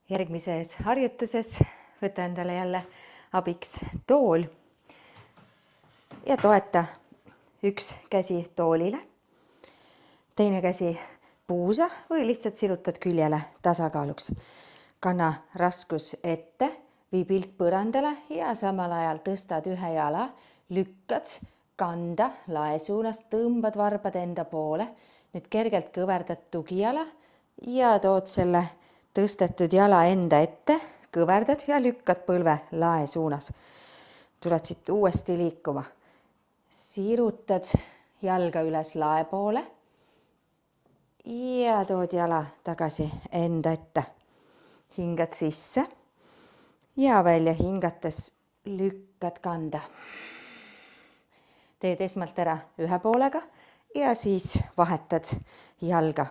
Järgmises harjutuses võta endale jälle abiks tool ja toeta üks käsi toolile, teine käsi puusa või lihtsalt sirutad küljele tasakaaluks. Kanna raskus ette, vii pilk põrandale ja samal ajal tõstad ühe jala, lükkad kanda lae suunas, tõmbad varbad enda poole. Nüüd kergelt kõverdad tugijala ja tood selle tõstetud jala enda ette, kõverdad ja lükkad põlve lae suunas. Tuled siit uuesti liikuma. Sirutad jalga üles lae poole ja tood jala tagasi enda ette. Hingad sisse ja välja hingates lükkad kanda. Teed esmalt ära ühe poolega ja siis vahetad jalga.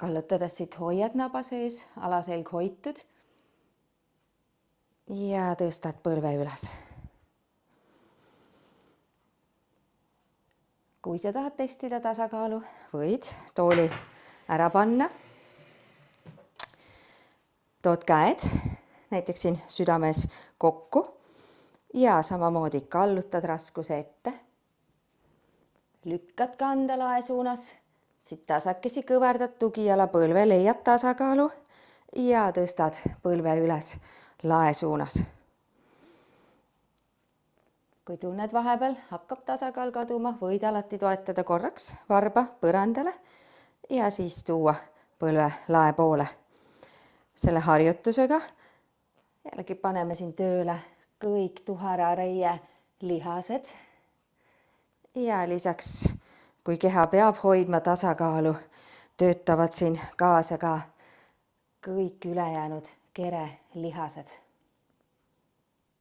Kallutades siit hoiad naba sees, alaselg hoitud ja tõstad põlve üles. Kui sa tahad testida tasakaalu, võid tooli ära panna. Tood käed näiteks siin südames kokku ja samamoodi kallutad raskuse ette. Lükkad kanda lae suunas, siit tasakesi kõverdad tugijala põlve, leiad tasakaalu ja tõstad põlve üles lae suunas. Kui tunned vahepeal hakkab tasakaal kaduma, võid alati toetada korraks varba põrandale ja siis tuua põlve lae poole. Selle harjutusega jällegi paneme siin tööle kõik tuharareie lihased ja lisaks, kui keha peab hoidma tasakaalu, töötavad siin kaasa ka kõik ülejäänud kere lihased.